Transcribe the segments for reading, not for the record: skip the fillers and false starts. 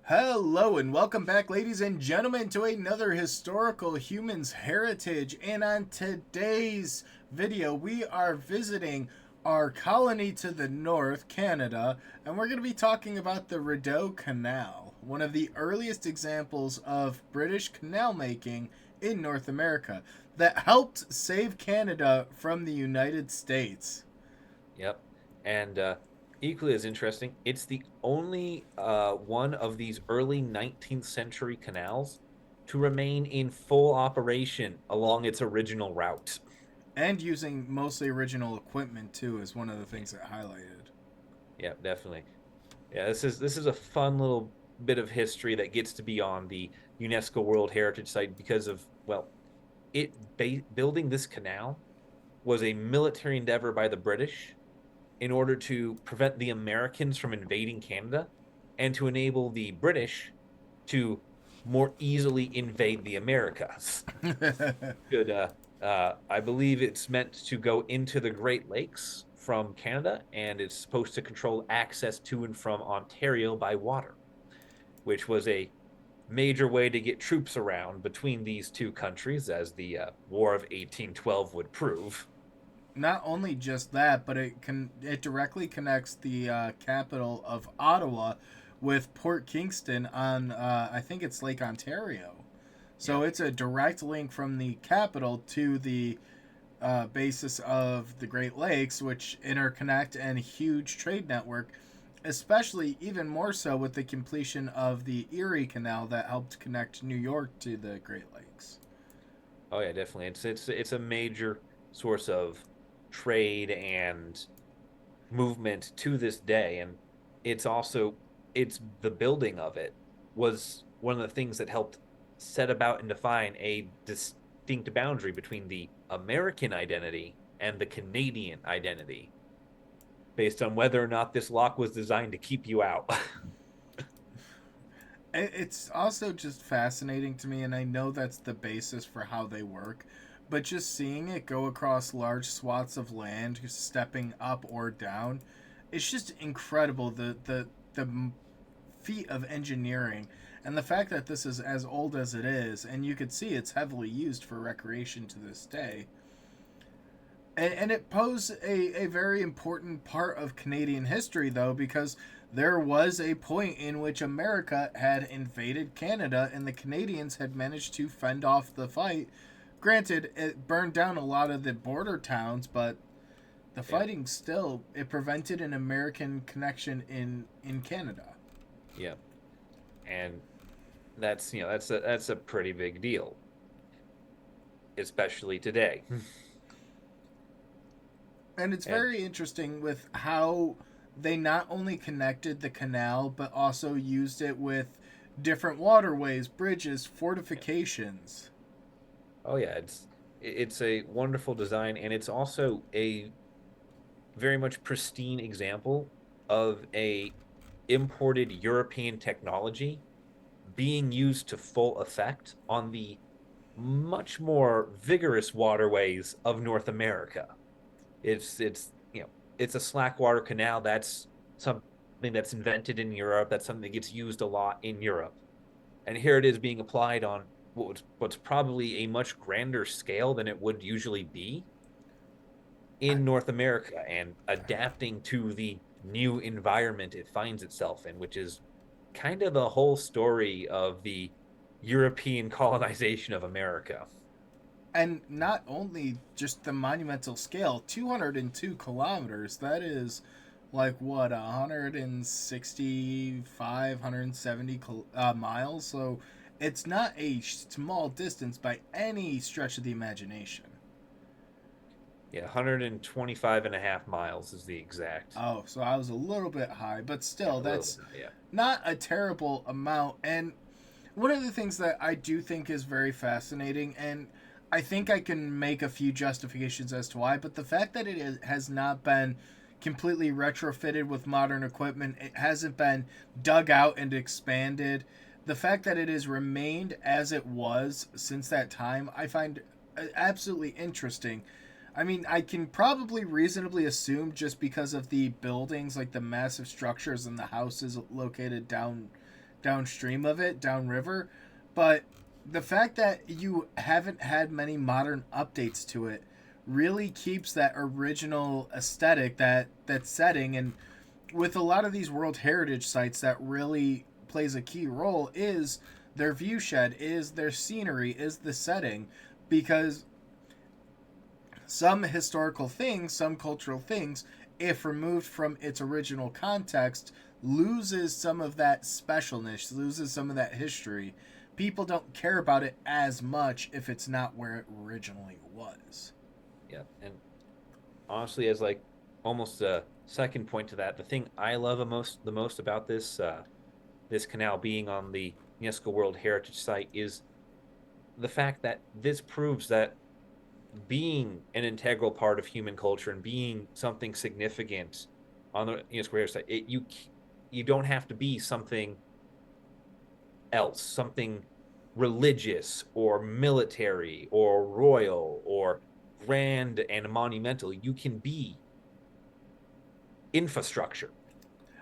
Hello and welcome back, ladies and gentlemen, to another historical humans heritage. And on today's video, we are visiting our colony to the north, Canada, and we're going to be talking about the Rideau Canal, one of the earliest examples of British canal making in North America that helped save Canada from the United States. Yep. And equally as interesting, it's the only one of these early 19th century canals to remain in full operation along its original route. And using mostly original equipment, too, is one of the Yeah, things that highlighted. yeah, definitely. Yeah, this is a fun little bit of history that gets to be on the UNESCO World Heritage Site because of, well, building this canal was a military endeavor by the British in order to prevent the Americans from invading Canada and to enable the British to more easily invade the Americas. Should I believe it's meant to go into the Great Lakes from Canada, and it's supposed to control access to and from Ontario by water, which was a major way to get troops around between these two countries, as the War of 1812 would prove. Not only just that, but it directly connects the capital of Ottawa with Port Kingston on I think it's Lake Ontario. So Yeah, it's a direct link from the capital to the basis of the Great Lakes, which interconnect and a huge trade network, especially even more so with the completion of the Erie Canal that helped connect New York to the Great Lakes. oh yeah, definitely. It's a major source of trade and movement to this day, and it's also it's the building of it was one of the things that helped set about and define a distinct boundary between the American identity and the Canadian identity, based on whether or not this lock was designed to keep you out. It's also just fascinating to me, and I know that's the basis for how they work, but just seeing it go across large swaths of land, stepping up or down, it's just incredible. The feat of engineering, and the fact that this is as old as it is, and you could see it's heavily used for recreation to this day. And it posed a very important part of Canadian history, though, because there was a point in which America had invaded Canada and the Canadians had managed to fend off the fight. Granted, it burned down a lot of the border towns, but the Yeah, fighting still it prevented an American connection in Canada. yeah, and that's a pretty big deal, especially today. And it's And very interesting with how they not only connected the canal but also used it with different waterways, bridges, yeah. fortifications. Oh yeah, it's a wonderful design, and it's also a very much pristine example of a imported European technology being used to full effect on the much more vigorous waterways of North America. It's a slack water canal. That's something that's invented in Europe. That's something that gets used a lot in Europe. And here it is being applied on what's probably a much grander scale than it would usually be I, in North America, and adapting to the new environment it finds itself in, which is kind of the whole story of the European colonization of America. and not only just the monumental scale, 202 kilometers, that is like what, 165, 170 miles. So it's not a small distance by any stretch of the imagination. Yeah, 125 and a half miles is the exact. Oh, so I was a little bit high, but Yeah, still, a little that's bit. Yeah. not a terrible amount. And one of the things that I do think is very fascinating, and I think I can make a few justifications as to why, but the fact that has not been completely retrofitted with modern equipment, it hasn't been dug out and expanded. The fact that it has remained as it was since that time, I find absolutely interesting. I mean, I can probably reasonably assume just because of the buildings, like the massive structures and the houses located downstream of it, downriver. But the fact that you haven't had many modern updates to it really keeps that original aesthetic, that setting. And with a lot of these World Heritage sites, that really plays a key role is their view shed, is their scenery, is the setting, because some historical things, some cultural things, if removed from its original context, loses some of that specialness, loses some of that history. People don't care about it as much if it's not where it originally was. Yeah, and honestly, as like almost a second point to that, the thing I love the most about this canal being on the UNESCO World Heritage Site is the fact that this proves that being an integral part of human culture and being something significant on the UNESCO Heritage Site, you don't have to be something else, something religious or military or royal or grand and monumental. You can be infrastructure.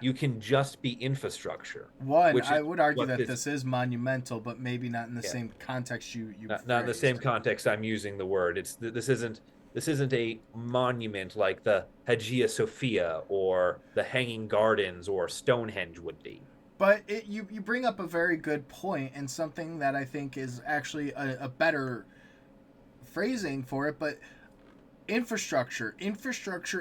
You can just be infrastructure, One, which is I would argue what that this, this is monumental, but maybe not in the yeah, same context you not in the same phrased. context I'm using the word. This isn't a monument like the Hagia Sophia or the Hanging Gardens or Stonehenge would be. But you bring up a very good point and something that I think is actually a better phrasing for it. But infrastructure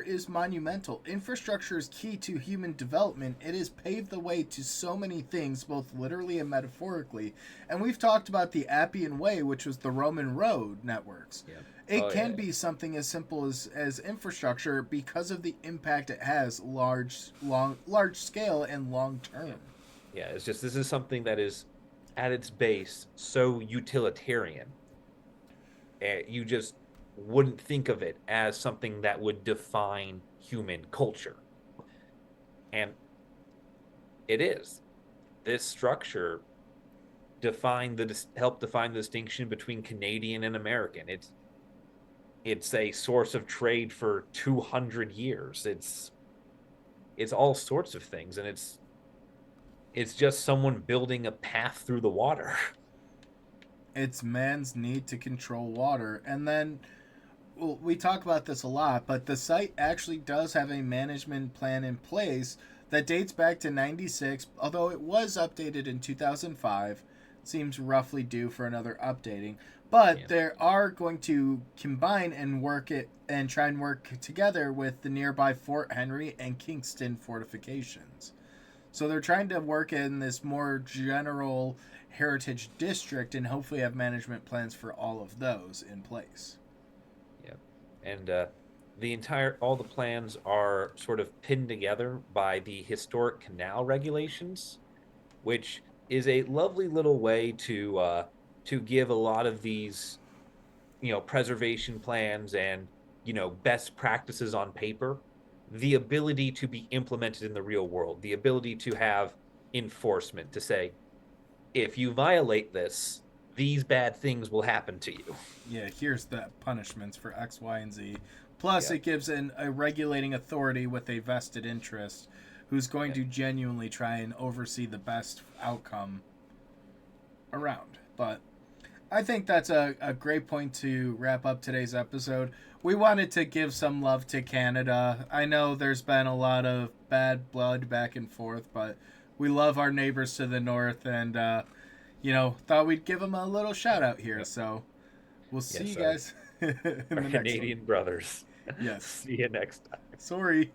is monumental. Infrastructure is key to human development. It has paved the way to so many things, both literally and metaphorically. And we've talked about the Appian Way, which was the Roman road networks. Yeah. It Oh can yeah. be something as simple as infrastructure because of the impact it has, large scale and long Yeah. term. Yeah. It's just this is something that is at its base so utilitarian. You just wouldn't think of it as something that would define human culture. And it is. This structure helped define the distinction between Canadian and American. It's a source of trade for 200 years. It's all sorts of things, and it's just someone building a path through the water. It's man's need to control water. And then, well, we talk about this a lot, but the site actually does have a management plan in place that dates back to 96, although it was updated in 2005. Seems roughly due for another updating. But Yeah. they are going to combine and work it and try and work together with the nearby Fort Henry and Kingston fortifications. So they're trying to work in this more general heritage district and hopefully have management plans for all of those in place. Yeah. And all the plans are sort of pinned together by the historic canal regulations, which is a lovely little way to give a lot of these, preservation plans and, best practices on paper the ability to be implemented in the real world, the ability to have enforcement to say, if you violate this, these bad things will happen to you. Yeah, here's the punishments for X, Y, and Z. Plus, Yeah. it gives a regulating authority with a vested interest who's going Yeah. to genuinely try and oversee the best outcome around. But I think that's a great point to wrap up today's episode. We wanted to give some love to Canada. I know there's been a lot of bad blood back and forth, but we love our neighbors to the north and, thought we'd give them a little shout out here. Yep. So we'll see you Yes, guys in our the next one. Canadian brothers. Yes. See you next time. Sorry.